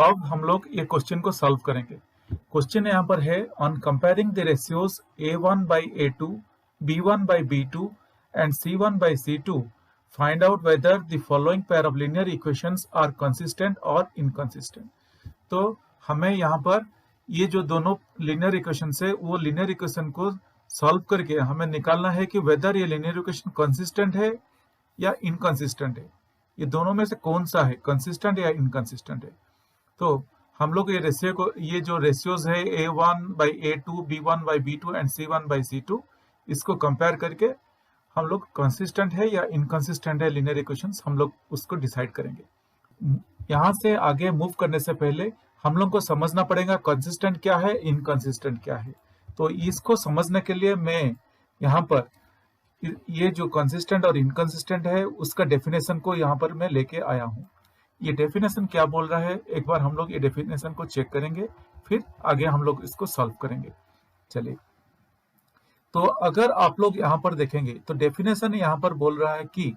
अब हम लोग ये क्वेश्चन को सॉल्व करेंगे। क्वेश्चन यहाँ पर है on comparing the ratios a1 by a2, b1 by b2 and c1 by c2, find out whether the following pair of linear equations are consistent or inconsistent। तो हमें यहाँ पर ये जो दोनों लिनियर इक्वेशन है वो लिनियर इक्वेशन को सॉल्व करके हमें निकालना है कि वेदर ये लिनियर इक्वेशन कंसिस्टेंट है या इनकंसिस्टेंट है। ये दोनों में से कौन सा है, कंसिस्टेंट या इनकंसिस्टेंट है। तो हम लोग ये जो रेशियोज है a1 by a2, b1 by b2 and c1 by c2, इसको कंपेयर करके हम लोग कंसिस्टेंट है या इनकंसिस्टेंट है लिनियर इक्वेशंस हम लोग उसको डिसाइड करेंगे। यहाँ से आगे मूव करने से पहले हम लोग को समझना पड़ेगा कंसिस्टेंट क्या है, इनकंसिस्टेंट क्या है। तो इसको समझने के लिए मैं यहाँ पर ये जो कंसिस्टेंट और इनकंसिस्टेंट है उसका डेफिनेशन को यहाँ पर मैं लेके आया हूँ। ये डेफिनेशन क्या बोल रहा है, एक बार हम लोग ये डेफिनेशन को चेक करेंगे, फिर आगे हम लोग इसको सॉल्व करेंगे। चलिए, तो अगर आप लोग यहाँ पर देखेंगे तो डेफिनेशन यहाँ पर बोल रहा है कि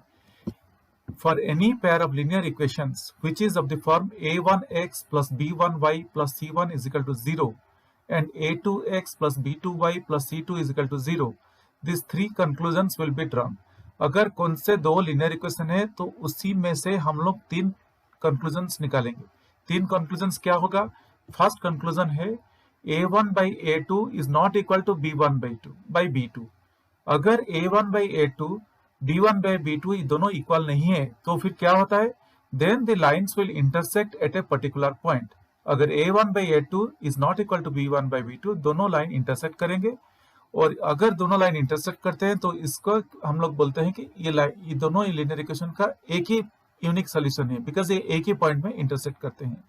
for any pair of linear equations which is of the form a1x plus b1y plus c1 is equal to 0 and a2x plus b2y plus c2 is equal to 0, these three conclusions will be drawn। अगर कौन से दो linear equation है तो उसी में से हम लोग तीन कंक्लूजन्स निकालेंगे। तीन कंक्लूजन्स क्या होगा? फर्स्ट कंक्लूजन है a1 by a2 is not equal to b1 by b2। अगर a1 by a2 b1 by b2 दोनों इक्वल नहीं है तो फिर क्या होता है? Then the lines will intersect at a particular point. अगर a1 by a2 is not equal to b1 by b2 दोनों लाइन इंटरसेक्ट करेंगे, और अगर दोनों लाइन इंटरसेक्ट करते हैं तो इसको हम लोग बोलते हैं कि ये दोनों लिनियर इक्वेशन का एक ही यूनिक सोल्यूशन है, बिकॉज ये एक ही पॉइंट में इंटरसेक्ट करते हैं।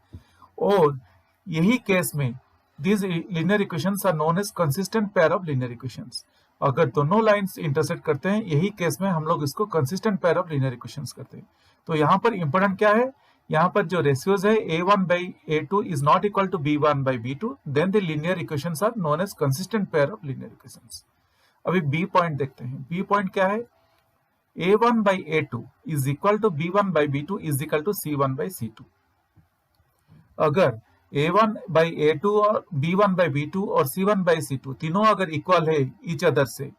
और यही केस में these linear equations are known as consistent pair of linear equations। अगर दोनों लाइंस इंटरसेक्ट करते हैं यही केस में हम लोग इसको consistent pair of linear equations करते हैं। तो यहाँ पर इंपॉर्टेंट क्या है, यहाँ पर जो रेशियोज है a1 by a2 is not equal to b1 by b2, then the linear equations are known as consistent pair of linear equations। अभी b पॉइंट देखते हैं। b पॉइंट क्या है? a1 by a2 is equal to b1 by b2 is equal to c1 by c2। अगर a1 by a2 और b1 by b2 और c1 by c2 तीनों अगर इक्वल है ईच अदर से,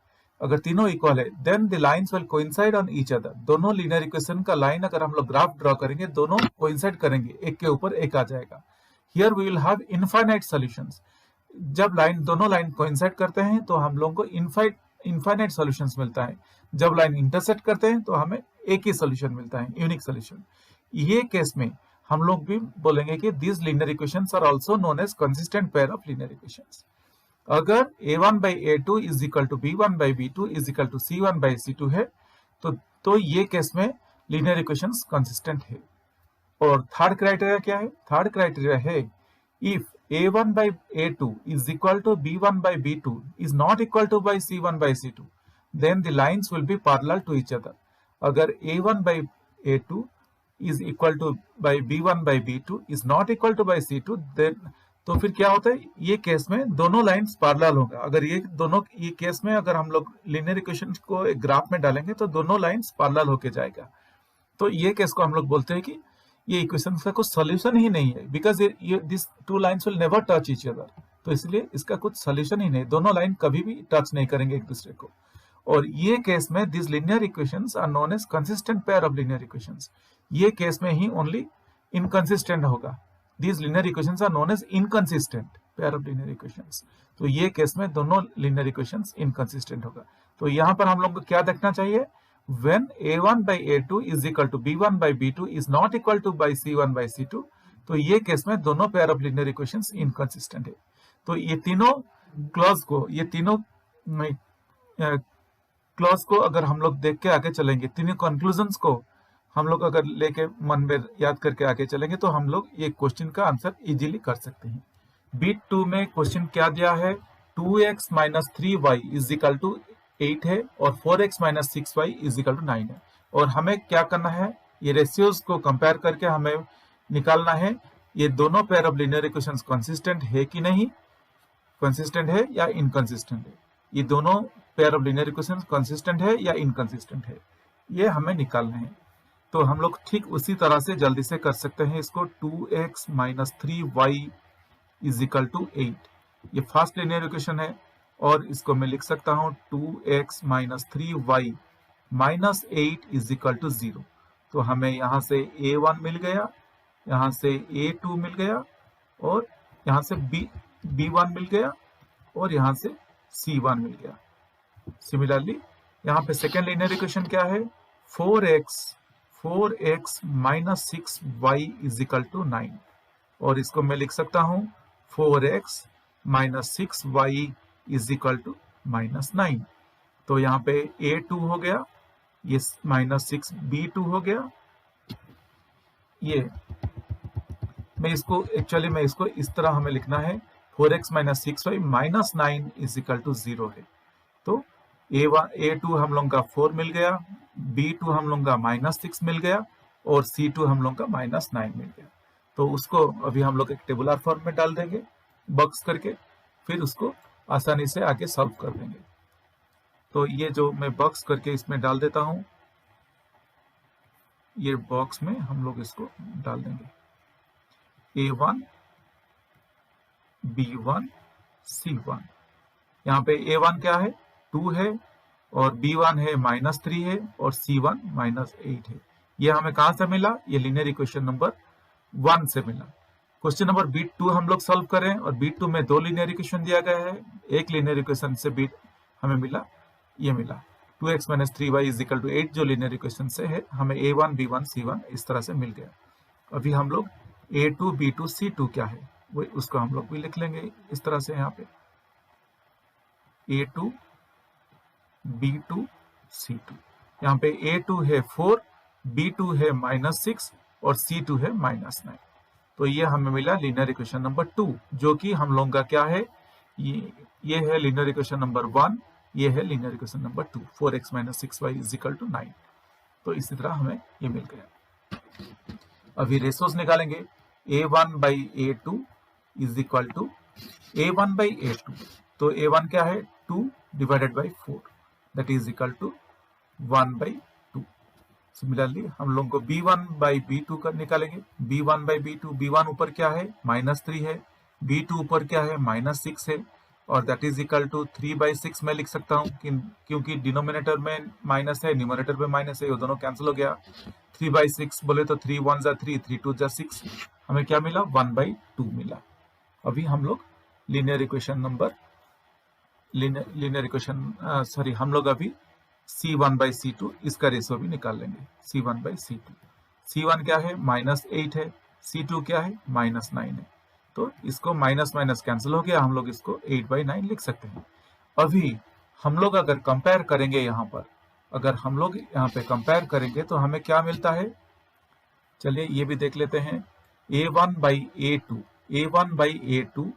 अगर तीनों इक्वल है, then the lines will coincide on each other. दोनों लिनियर इक्वेशन का लाइन अगर हम लोग ग्राफ ड्रॉ करेंगे दोनों कोइंसाइड करेंगे, एक के ऊपर एक आ जाएगा। Here we will have infinite solutions. जब दोनों लाइन कोइंसाइड करते हैं तो हम लोगों को इनफाइनाइट सॉल्यूशंस मिलता है। जब लाइन इंटरसेक्ट करते हैं तो हमें एक ही सॉल्यूशन मिलता है, यूनिक सॉल्यूशन। ये केस में हम लोग भी बोलेंगे कि these linear equations are also known as consistent pair of linear equations। अगर a1 by a2 is equal to b1 by b2 is equal to c1 by c2 है तो ये केस में linear equations consistent है। और third criteria क्या है? Third criteria है if a1 by a2 is equal to b1 by b2 is not equal to by c1 by c2, then the lines will be parallel to each other। अगर a1 by a2 is equal to by b1 by b2 is not equal to by c2, then तो फिर क्या होता है? ये case में दोनों lines parallel होगा। अगर ये केस में अगर हम लोग लिनियर इक्वेशन को एक ग्राफ में डालेंगे तो दोनों लाइंस पैरेलल होके जाएगा। तो ये केस को हम लोग बोलते हैं कि ये इक्वेशन का कुछ सॉल्यूशन ही नहीं है, because this two lines will never touch each other. तो इसलिए इसका कुछ सॉल्यूशन ही नहीं, दोनों लाइन कभी भी टच नहीं करेंगे एक दूसरे को। और ये केस में this linear equations are known as consistent pair of linear equations. ये केस में ही ओनली इनकंसिस्टेंट होगा। These linear equations are known as inconsistent pair of linear equations। तो ये केस में दोनों linear equations inconsistent होगा। तो यहाँ पर हम लोग को क्या देखना चाहिए? When a1 by a2 is equal to b1 by b2 is not equal to by c1 by c2, तो ये केस में दोनों pair of linear equations inconsistent है। तो ये तीनों क्लॉज को अगर हम लोग देख के आगे चलेंगे, तीनों कंक्लूजन्स को हम लोग अगर लेके मन में याद करके आगे चलेंगे तो हम लोग ये क्वेश्चन का आंसर इजीली कर सकते हैं। बीट 2 में क्वेश्चन क्या दिया है? 2x minus 3y is equal to 8 है और 4x minus 6y is equal to 9 है। और हमें क्या करना है? ये रेशियोज को कंपेयर करके हमें निकालना है ये दोनों pair of linear equations consistent है कि नहीं, कंसिस्टेंट है या इनकंसिस्टेंट है। ये दोनों pair of linear equations consistent है या इनकंसिस्टेंट है, ये हमें निकालना है। तो हम लोग ठीक उसी तरह से जल्दी से कर सकते हैं इसको। 2x minus 3y is equal to 8, ये फर्स्ट लीनियर इक्वेशन है, और इसको मैं लिख सकता हूं 2x minus 3y minus 8 is equal to 0। तो हमें यहां से a1 मिल गया, यहां से a2 मिल गया, और यहां से b1 मिल गया, और यहां से c1 मिल गया। सिमिलरली यहाँ पे सेकेंड लीनियर इक्वेशन क्या है, 4x minus 6y is equal to 9, और इसको मैं लिख सकता हूं 4x minus 6y is equal to minus 9। तो यहाँ पे a2 हो गया, ये माइनस 6b2 हो गया। ये मैं इसको इस तरह हमें लिखना है, 4x minus 6y minus 9 is equal to 0 है। तो a2 हम लोग का 4 मिल गया, b2 हम लोग का माइनस 6 मिल गया, और c2 हम लोग का माइनस 9 मिल गया। तो उसको अभी हम लोग एक टेबुलर फॉर्म में डाल देंगे बॉक्स करके, फिर उसको आसानी से आगे सॉल्व कर देंगे। तो ये जो मैं बॉक्स करके इसमें डाल देता हूं, ये बॉक्स में हम लोग इसको डाल देंगे a1 b1 c1। यहाँ पे a1 क्या है, 2 है, और b1 है माइनस 3 है, और c1 माइनस 8 है। ये हमें कहां से मिला, ये लीनियर इक्वेशन नंबर 1 से मिला। क्वेश्चन नंबर B2 हम लोग सॉल्व करें, और B2 में 2 लीनियर इक्वेशन दिया गया है। एक लीनियर इक्वेशन से B हमें मिला, ये मिला 2x minus 3y is equal to 8, जो लीनियर इक्वेशन से है, हमें a1 b1 c1 इस तरह से मिल गया। अभी हम लोग a2 b2 c2 क्या है वो उसको हम लोग भी लिख लेंगे इस तरह से। यहाँ पे a2 b2 c2, यहाँ पे a2 है 4, b2 है माइनस 6, और c2 है माइनस 9। तो ये हमें मिला लीनियर इक्वेशन नंबर 2, जो कि हम लोगों का क्या है, ये है लीनियर इक्वेशन नंबर 1, ये है linear equation number 2, 4x minus 6y is equal to 9। तो इसी तरह हमें ये मिल गया। अभी रेशोज निकालेंगे, a1 by a2 is equal to a1 by a2। तो a1 क्या है, 2 divided by 4, that is equal to 1 by 2। Similarly हम लोग को b1 बाई b2 कर निकालेंगे, b1 बाई b2, b1 ऊपर क्या है माइनस 3 है, b2 ऊपर क्या है माइनस 6 है, और दैट इज इक्वल टू 3/6 मैं लिख सकता हूँ, क्योंकि डिनोमिनेटर में माइनस है, न्यूमरेटर में माइनस है, वो दोनों कैंसिल हो गया। 3/6 बोले तो 3 1 जा 3, 3 2 जा 6, हमें क्या मिला 1/2 मिला। अभी हम लोग हम लोग अभी c1/c2 इसका रेशो भी निकाल लेंगे। c1/c2, c1 क्या है माइनस 8 है, c2 क्या है माइनस 9 है। तो इसको माइनस माइनस कैंसिल हो गया, हम लोग इसको 8/9 लिख सकते हैं। अभी हम लोग अगर कंपेयर करेंगे, अगर हम लोग यहाँ पे कंपेयर करेंगे तो हमें क्या मिलता है, चलिए ये भी देख लेते हैं। a1 by a2, a1 by a2,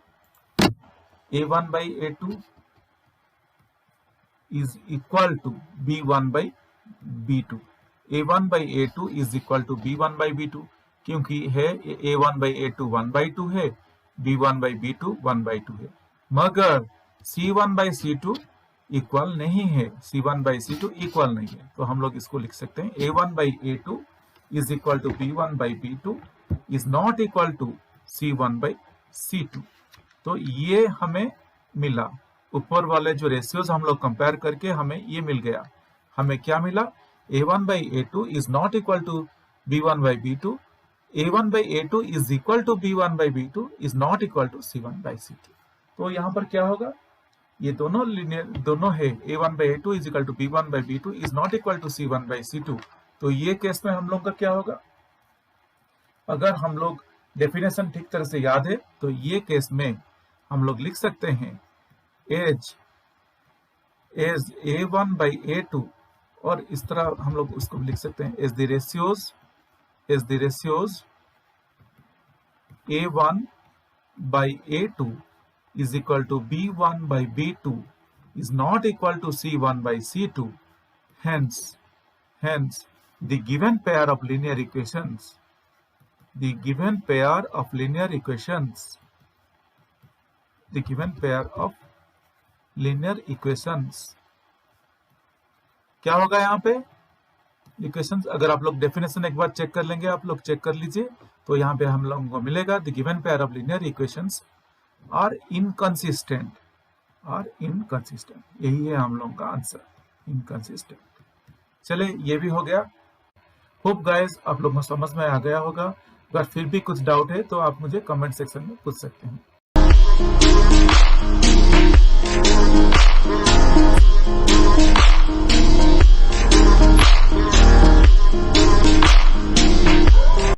a1 by a2 is equal to b1 by b2, a1 by a2 is equal to b1 by b2, क्योंकि है a1 by a2 1/2 है, b1 by b2 1/2 है, मगर c1 by c2 इक्वल नहीं है, c1 by c2 equal नहीं है। तो हम लोग इसको लिख सकते हैं a1 by a2 is equal to b1 by b2 is not equal to c1 by c2। तो ये हमें मिला, ऊपर वाले जो रेशियोज हम लोग कंपेयर करके हमें ये मिल गया। हमें क्या मिला, a1 by a2 is not equal to b1 by b2, a1 by a2 is equal to b1 by b2 is not equal to c1 by c2। तो यहाँ पर क्या होगा, ये दोनों है, a1 by a2 is equal to b1 by b2 is not equal to c1 by c2। तो ये केस में हम लोग का क्या होगा, अगर हम लोग डेफिनेशन ठीक तरह से याद है तो ये केस में हम लोग लिख सकते हैं एज a1 by a2, और इस तरह हम लोग उसको लिख सकते हैं as the ratios a1 by a2 is equal to b1 by b2 is not equal to c1 by c2। hence the given pair of linear equations क्या होगा यहाँ पे, इक्वेशंस, अगर आप लोग डेफिनेशन एक बार चेक कर लेंगे, आप लोग चेक कर लीजिए, तो यहाँ पे हम लोगों को मिलेगा the given pair of linear equations are inconsistent, यही है हम लोगों का आंसर, इनकंसिस्टेंट। चले, ये भी हो गया। होप गाइस आप लोगों को समझ में आ गया होगा। अगर फिर भी कुछ डाउट है तो आप मुझे कमेंट सेक्शन में पूछ सकते हैं।